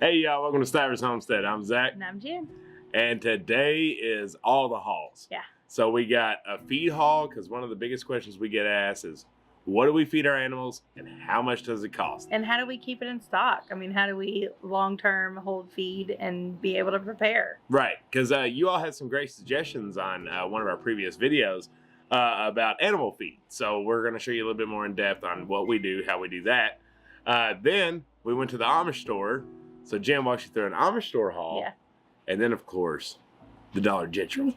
Hey y'all, welcome to Stivers Homestead. I'm Zach. And I'm Jen. And today is all the hauls. Yeah. So we got a feed haul because one of the biggest questions we get asked is, what do we feed our animals and how much does it cost? And how do we keep it in stock? I mean, how do we long-term hold feed and be able to prepare? Right, because you all had some great suggestions on one of our previous videos about animal feed. So we're going to show you a little bit more in depth on what we do, how we do that. Then we went to the Amish store. So Jen walks you through an Amish store haul. Yeah. And then, of course, the Dollar General.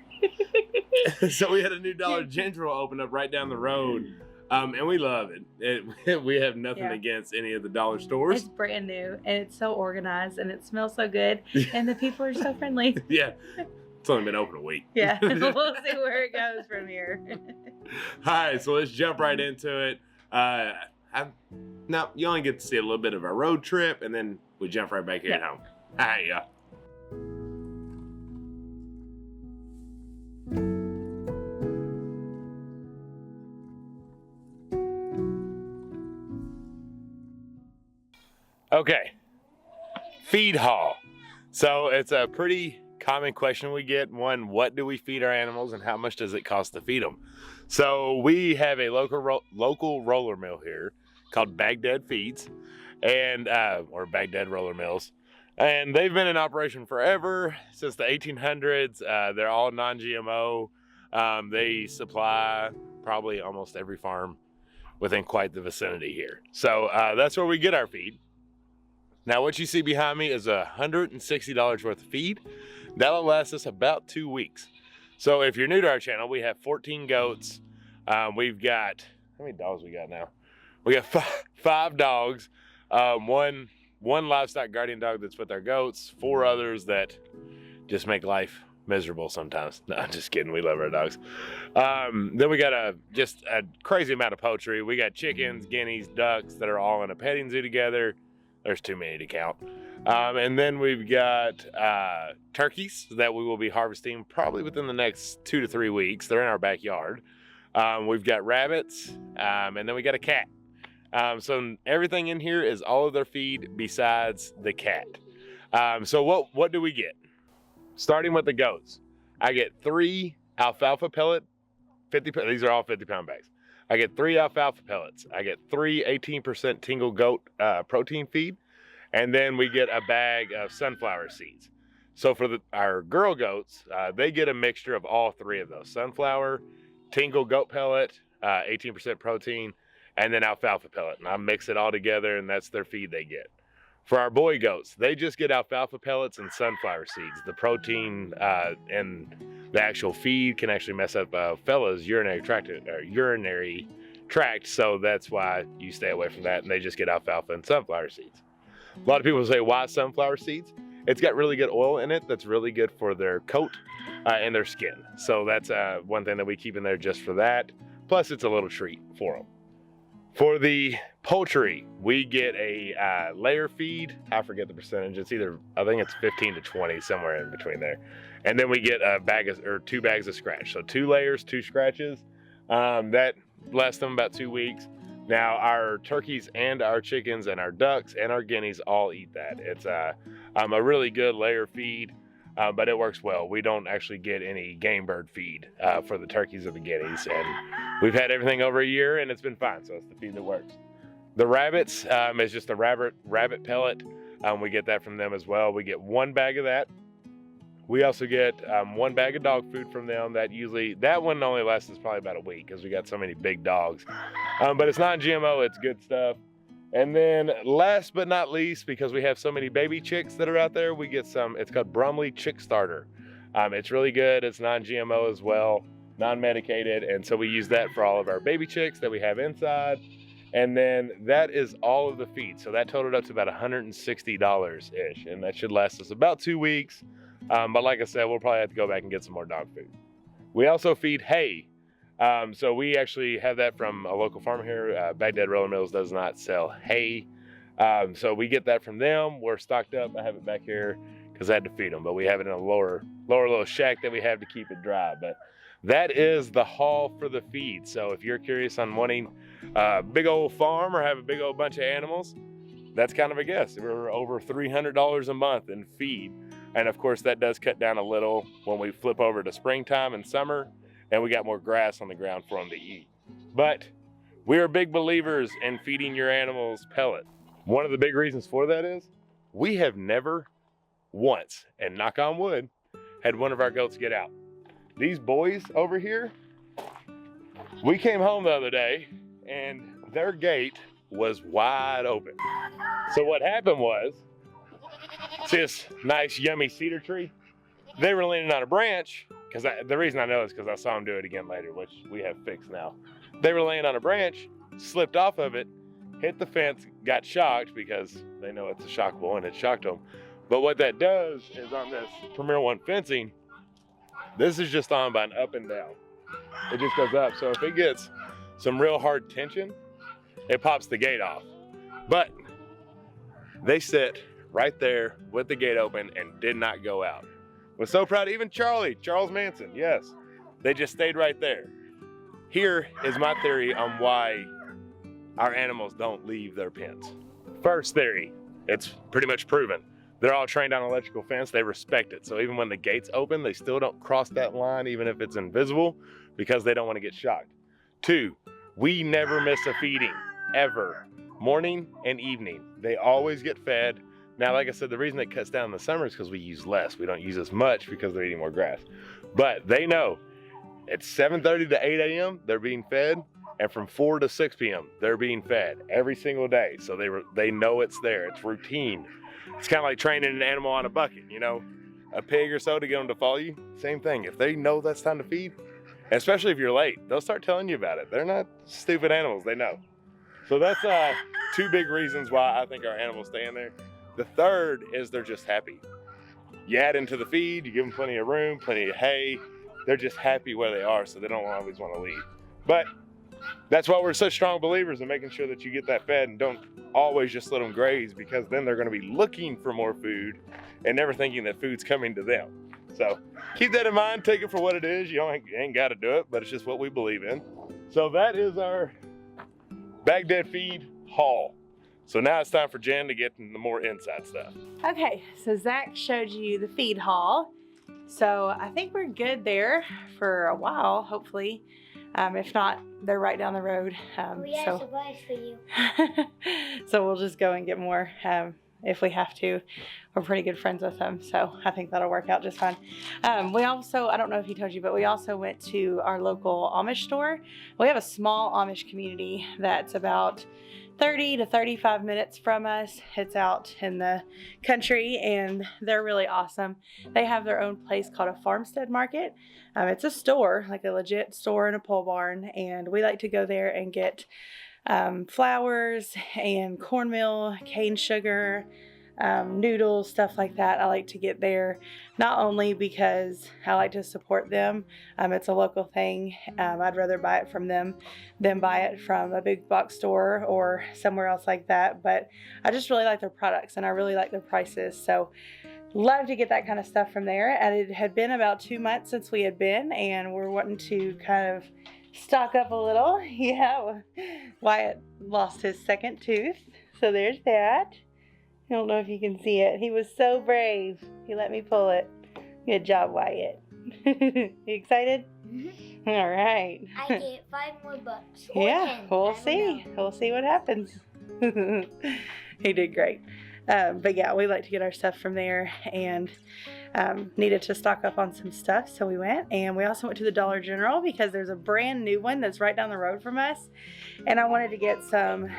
So we had a new Dollar General open up right down the road. And we love it. We have nothing against any of the dollar stores. It's brand new and it's so organized and it smells so good and the people are so friendly. Yeah. It's only been open a week. Yeah. We'll see where it goes from here. All right. So let's jump right into it. Now, you only get to see a little bit of our road trip and then we jump right back here at home. All right, y'all. Okay, feed haul. So it's a pretty common question we get. One, what do we feed our animals and how much does it cost to feed them? So we have a local roller mill here called Baghdad Feeds, and or Baghdad Roller Mills. And they've been in operation forever, since the 1800s. They're all non-GMO. They supply probably almost every farm within quite the vicinity here. So that's where we get our feed. Now what you see behind me is $160 worth of feed. That'll last us about 2 weeks. So if you're new to our channel, we have 14 goats. We've got, how many dogs we got now? We got five dogs, one livestock guardian dog that's with our goats, 4 others that just make life miserable sometimes. No, I'm just kidding. We love our dogs. Then we got just a crazy amount of poultry. We got chickens, guineas, ducks that are all in a petting zoo together. There's too many to count. And then we've got turkeys that we will be harvesting probably within the next 2 to 3 weeks. They're in our backyard. We've got rabbits, and then we got a cat. So everything in here is all of their feed besides the cat. So what do we get? Starting with the goats, I get 3 alfalfa pellet, these are all 50-pound bags. I get 3 alfalfa pellets. I get 3 18% Tingle goat protein feed, and then we get a bag of sunflower seeds. So for our girl goats, they get a mixture of all 3 of those: sunflower, Tingle goat pellet, 18% protein, and then alfalfa pellet. And I mix it all together, and that's their feed they get. For our boy goats, they just get alfalfa pellets and sunflower seeds. The protein and the actual feed can actually mess up fella's urinary tract, so that's why you stay away from that, and they just get alfalfa and sunflower seeds. A lot of people say, why sunflower seeds? It's got really good oil in it that's really good for their coat and their skin. So that's one thing that we keep in there just for that. Plus, it's a little treat for them. For the poultry, we get a layer feed. I forget the percentage. It's either, I think it's 15 to 20, somewhere in between there. And then we get a bag of, or 2 bags of scratch. So 2 layers, 2 scratches. That lasts them about 2 weeks. Now our turkeys and our chickens and our ducks and our guineas all eat that. It's a really good layer feed, but it works well. We don't actually get any game bird feed for the turkeys or the guineas, and we've had everything over a year and it's been fine, so it's the feed that works. The rabbits is just a rabbit pellet. We get that from them as well. We get 1 bag of that. We also get 1 bag of dog food from them. That one only lasts us probably about a week because we got so many big dogs. But it's not GMO, it's good stuff. And then last but not least, because we have so many baby chicks that are out there, we get some, it's called Brumley Chick Starter. It's really good. It's non-GMO as well, non-medicated. And so we use that for all of our baby chicks that we have inside. And then that is all of the feed. So that totaled up to about $160-ish. And that should last us about 2 weeks. But like I said, we'll probably have to go back and get some more dog food. We also feed hay. So we actually have that from a local farm here. Baghdad Roller Mills does not sell hay. So we get that from them. We're stocked up. I have it back here because I had to feed them, but we have it in a lower little shack that we have to keep it dry. But that is the haul for the feed. So if you're curious on wanting a big old farm or have a big old bunch of animals, that's kind of a guess. We're over $300 a month in feed. And of course that does cut down a little when we flip over to springtime and summer and we got more grass on the ground for them to eat. But we are big believers in feeding your animals pellet. One of the big reasons for that is we have never once, and knock on wood, had one of our goats get out. These boys over here, we came home the other day and their gate was wide open. So what happened was, see this nice yummy cedar tree? They were leaning on a branch, because the reason I know is because I saw them do it again later, which we have fixed now. They were laying on a branch, slipped off of it, hit the fence, got shocked because they know it's a shockable and it shocked them. But what that does is on this Premier One fencing, this is just on by an up and down. It just goes up. So if it gets some real hard tension, it pops the gate off. But they sit right there with the gate open and did not go out. Was so proud. Even Charles Manson, yes, they just stayed right there. Here is my theory on why our animals don't leave their pens. First theory, it's pretty much proven. They're all trained on electrical fence, they respect it. So even when the gate's open, they still don't cross that line even if it's invisible because they don't want to get shocked. 2, we never miss a feeding, ever. Morning and evening, they always get fed. Now, like I said, the reason it cuts down in the summer is because we use less. We don't use as much because they're eating more grass. But they know at 7:30 to 8 a.m., they're being fed. And from 4 to 6 p.m., they're being fed every single day. So they know it's there. It's routine. It's kind of like training an animal on a bucket, you know, a pig or so to get them to follow you. Same thing. If they know that's time to feed, especially if you're late, they'll start telling you about it. They're not stupid animals. They know. So that's 2 big reasons why I think our animals stay in there. The third is they're just happy. You add into the feed, you give them plenty of room, plenty of hay. They're just happy where they are, so they don't always want to leave. But that's why we're such strong believers in making sure that you get that fed and don't always just let them graze, because then they're going to be looking for more food and never thinking that food's coming to them. So keep that in mind. Take it for what it is. You ain't got to do it, but it's just what we believe in. So that is our Baghdad feed haul. So now it's time for Jen to get into the more inside stuff. Okay, so Zach showed you the feed haul. So I think we're good there for a while, hopefully. If not, they're right down the road. We have supplies for you. So we'll just go and get more if we have to. We're pretty good friends with them, so I think that'll work out just fine. We also, I don't know if he told you, but we also went to our local Amish store. We have a small Amish community that's about 30 to 35 minutes from us. It's out in the country and they're really awesome. They have their own place called a Homestead market. It's a store, like a legit store and a pole barn, and we like to go there and get flowers and cornmeal, cane sugar, noodles, stuff like that. I like to get there not only because I like to support them, it's a local thing. I'd rather buy it from them than buy it from a big box store or somewhere else like that, but I just really like their products and I really like their prices, so love to get that kind of stuff from there. And it had been about 2 months since we had been, and we're wanting to kind of stock up a little. Yeah, Wyatt lost his second tooth, so there's that. I don't know if you can see it. He was so brave. He let me pull it. Good job, Wyatt. You excited? Mm-hmm. All right. I get $5 more bucks. Yeah, we'll see. We'll see what happens. He did great. But yeah, we like to get our stuff from there and needed to stock up on some stuff, so we went. And we also went to the Dollar General because there's a brand new one that's right down the road from us, and I wanted to get some.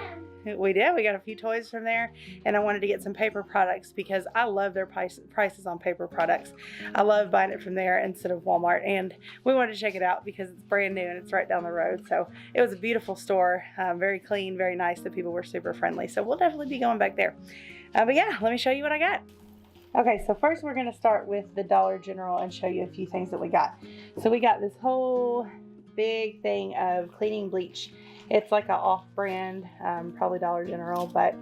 We got a few toys from there, and I wanted to get some paper products because I love their prices on paper products. I love buying it from there instead of Walmart, and we wanted to check it out because it's brand new and it's right down the road. So it was a beautiful store, very clean, very nice. The people were super friendly, so we'll definitely be going back there. But yeah, let me show you what I got. Okay, so first we're going to start with the Dollar General and show you a few things that we got. So we got this whole big thing of cleaning bleach. It's like an off-brand, probably Dollar General, but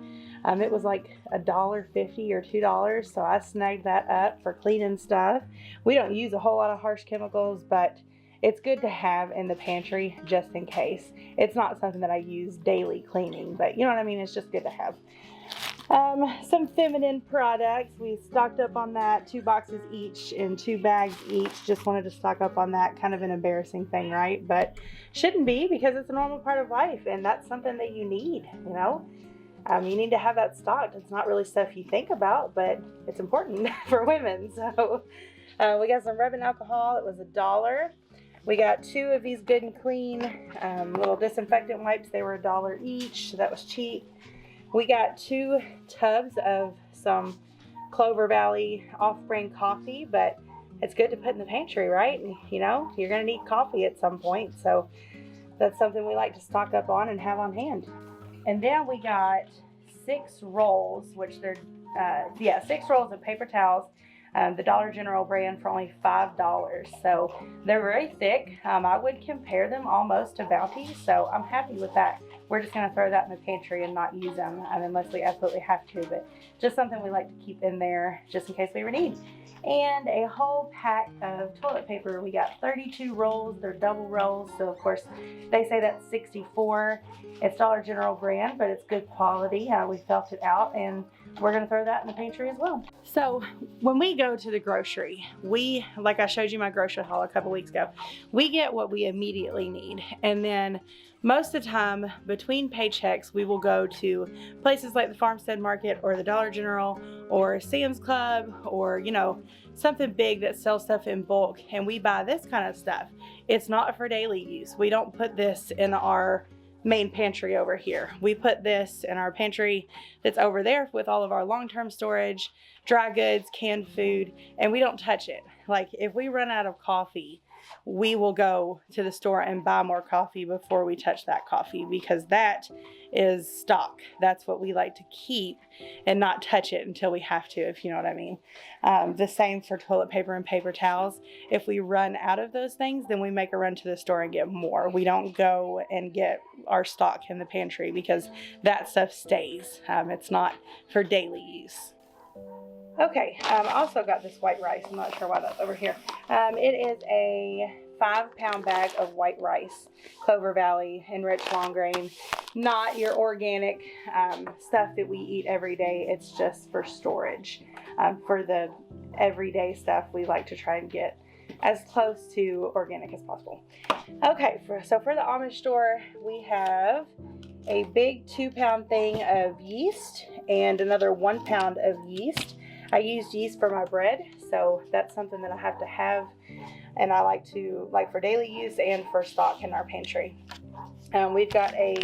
it was like $1.50 or $2, so I snagged that up for cleaning stuff. We don't use a whole lot of harsh chemicals, but it's good to have in the pantry just in case. It's not something that I use daily cleaning, but you know what I mean? It's just good to have. Some feminine products. We stocked up on that, 2 boxes each and 2 bags each. Just wanted to stock up on that. Kind of an embarrassing thing, right? But shouldn't be, because it's a normal part of life, and that's something that you need, you know? You need to have that stocked. It's not really stuff you think about, but it's important for women. So we got some rubbing alcohol. It was $1. We got 2 of these Good and Clean little disinfectant wipes. They were $1 each, so that was cheap. We got 2 tubs of some Clover Valley off-brand coffee, but it's good to put in the pantry, right? You know, you're gonna need coffee at some point, so that's something we like to stock up on and have on hand. And then we got 6 rolls, which they're 6 rolls of paper towels, the Dollar General brand, for only $5. So they're very thick. I would compare them almost to Bounty, so I'm happy with that. We're just gonna throw that in the pantry and not use them unless we absolutely have to, but just something we like to keep in there just in case we ever need. And a whole pack of toilet paper. We got 32 rolls. They're double rolls, so of course they say that's 64. It's Dollar General brand, but it's good quality. We felt it out, and we're gonna throw that in the pantry as well. So when we go to the grocery, like I showed you my grocery haul a couple weeks ago, we get what we immediately need, and then most of the time between paychecks, we will go to places like the Farmstead Market or the Dollar General or Sam's Club, or, you know, something big that sells stuff in bulk, and we buy this kind of stuff. It's not for daily use. We don't put this in our main pantry over here. We put this in our pantry that's over there with all of our long-term storage, dry goods, canned food, and we don't touch it. Like, if we run out of coffee, we will go to the store and buy more coffee before we touch that coffee, because that is stock. That's what we like to keep and not touch it until we have to, if you know what I mean. The same for toilet paper and paper towels. If we run out of those things, then we make a run to the store and get more. We don't go and get our stock in the pantry, because that stuff stays. It's not for daily use. Okay, also got this white rice. I'm not sure why that's over here. It is a 5-pound bag of white rice, Clover Valley, enriched long grain. Not your organic stuff that we eat every day. It's just for storage. For the everyday stuff, we like to try and get as close to organic as possible. Okay, so for the Amish store, we have a big 2-pound thing of yeast and another 1 pound of yeast. I used yeast for my bread, so that's something that I have to have, and I like for daily use and for stock in our pantry. We've got a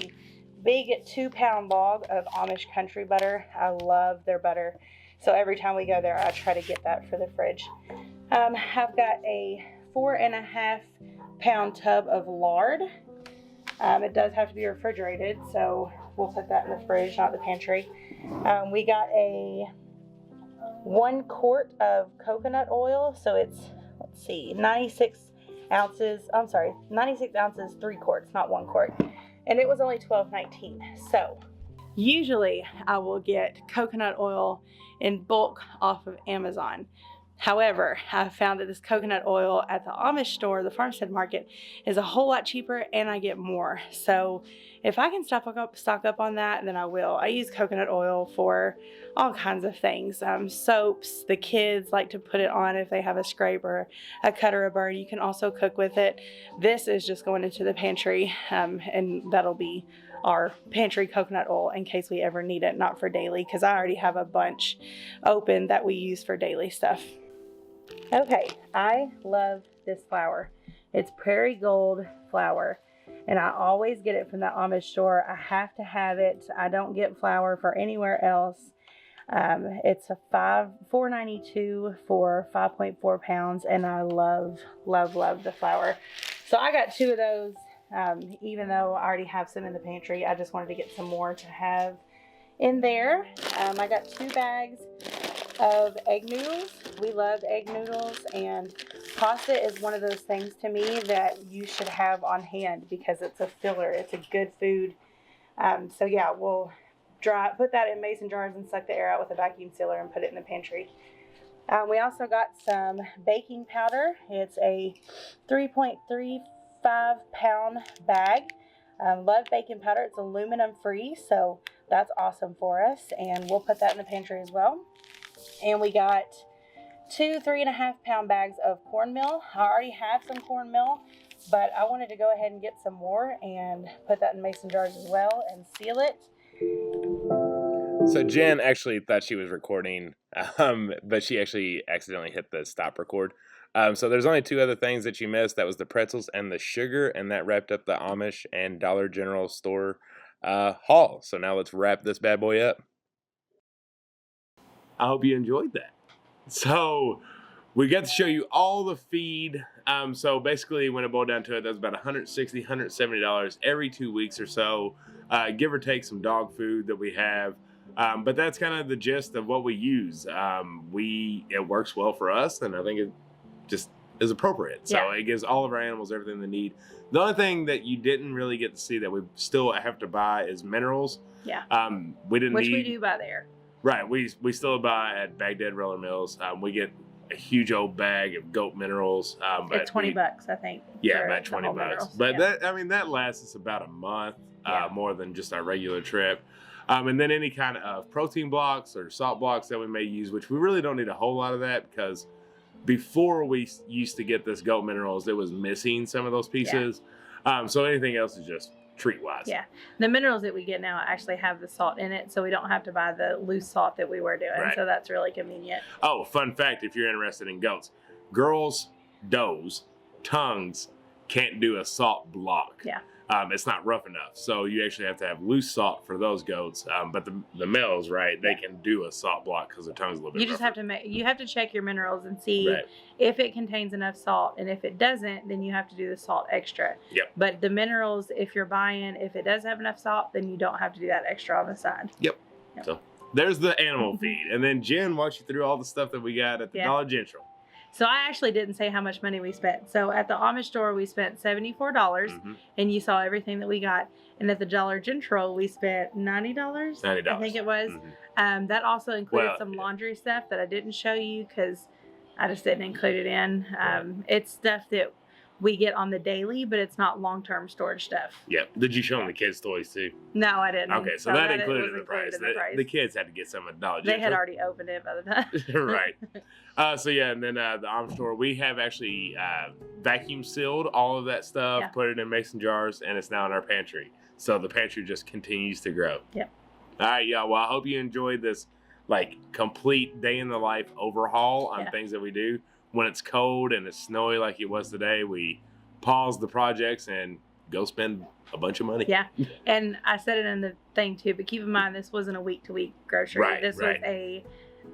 big 2-pound log of Amish country butter. I love their butter, so every time we go there, I try to get that for the fridge. I've got a 4.5-pound tub of lard. It does have to be refrigerated, so we'll put that in the fridge, not the pantry. We got a 1 quart of coconut oil, so it's, let's see, 96 ounces, 3 quarts, not 1 quart, and it was only $12.19. So usually I will get coconut oil in bulk off of Amazon. However, I've found that this coconut oil at the Amish store, the Farmstead Market, is a whole lot cheaper, and I get more. So if I can stock up on that, then I will. I use coconut oil for all kinds of things. Soaps, the kids like to put it on if they have a scrape or a cut or a burn. You can also cook with it. This is just going into the pantry, and that'll be our pantry coconut oil in case we ever need it, not for daily, because I already have a bunch open that we use for daily stuff. Okay, I love this flour. It's Prairie Gold flour, and I always get it from the Amish store. I have to have it. I don't get flour for anywhere else. It's a $4.92 for 5.4 pounds, and I love the flour. So I got 2 of those, even though I already have some in the pantry. I just wanted to get some more to have in there. I got 2 bags of egg noodles. We love egg noodles, and pasta is one of those things to me that you should have on hand because it's a filler. It's a good food. So yeah, we'll put that in mason jars and suck the air out with a vacuum sealer and put it in the pantry. We also got some baking powder. It's a 3.35-pound bag. Love baking powder. It's aluminum free, so that's awesome for us. And we'll put that in the pantry as well. And we got 2 3.5 pound bags of cornmeal. I already have some cornmeal, but I wanted to go ahead and get some more and put that in mason jars as well and seal it. So Jen actually thought she was recording, but she actually accidentally hit the stop record. So there's only 2 other things that you missed. That was the pretzels and the sugar, and that wrapped up the Amish and Dollar General store haul. So now let's wrap this bad boy up. I hope you enjoyed that. So we got to show you all the feed. So basically, when it boiled down to it, that's about $160, $170 every 2 weeks or so, give or take some dog food that we have. But that's kind of the gist of what we use. It works well for us, and I think it just is appropriate. So it gives all of our animals everything they need. The only thing that you didn't really get to see that we still have to buy is minerals. Yeah. We do buy there. Right. We still buy at Baghdad Roller Mills. We get a huge old bag of goat minerals. But it's $20, I think. Yeah, about $20. Minerals. But that lasts us about a month, more than just our regular trip. And then any kind of protein blocks or salt blocks that we may use, which we really don't need a whole lot of that, because before we used to get this goat minerals, it was missing some of those pieces. So anything else is just treat-wise. Yeah. The minerals that we get now actually have the salt in it, so we don't have to buy the loose salt that we were doing. Right. So that's really convenient. Oh, fun fact, if you're interested in goats, girls, does, tongues can't do a salt block. Yeah. It's not rough enough. So you actually have to have loose salt for those goats. But the males, right, they can do a salt block because their tongue's a little bit You just rougher. you have to check your minerals and see if it contains enough salt. And if it doesn't, then you have to do the salt extra. Yep. But the minerals, if you're buying, if it does have enough salt, then you don't have to do that extra on the side. Yep. So there's the animal feed. And then Jen walks you through all the stuff that we got at the Dollar General. So I actually didn't say how much money we spent. So at the Amish store, we spent $74, and you saw everything that we got. And at the Dollar General, we spent $90. $90. I think it was. That also included some laundry stuff that I didn't show you because I just didn't include it in. It's stuff that we get on the daily, but it's not long-term storage stuff. Yep. Did you show them the kids' toys too? No, I didn't. Okay, so that included the price. The kids had to get some at Dollar General. They had already opened it by the time. Right. So yeah, and then the Amish store, we have actually vacuum sealed all of that stuff, put it in mason jars, and it's now in our pantry. So the pantry just continues to grow. Yep. All right, y'all. Well, I hope you enjoyed this complete day in the life overhaul on things that we do. When it's cold and it's snowy like it was today, we pause the projects and go spend a bunch of money. Yeah. And I said it in the thing too, but keep in mind this wasn't a week-to-week grocery. This was a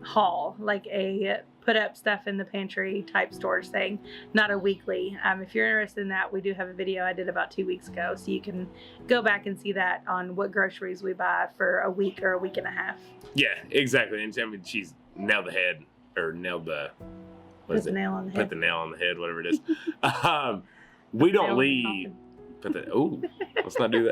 haul, like a put up stuff in the pantry type storage thing, not a weekly. If you're interested in that, we do have a video I did about 2 weeks ago, so you can go back and see that on what groceries we buy for a week or a week and a half. Yeah, exactly. And I mean, she's nailed the head, or nailed the... Put the nail on the head. Put the nail on the head, whatever it is. We don't leave. Let's not do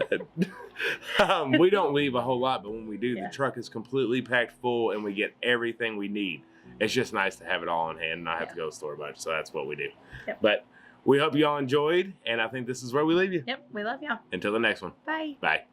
that. We don't leave a whole lot, but when we do, the truck is completely packed full and we get everything we need. It's just nice to have it all on hand and not have to go to the store a bunch. So that's what we do. Yep. But we hope you all enjoyed, and I think this is where we leave you. Yep, we love y'all. Until the next one. Bye. Bye.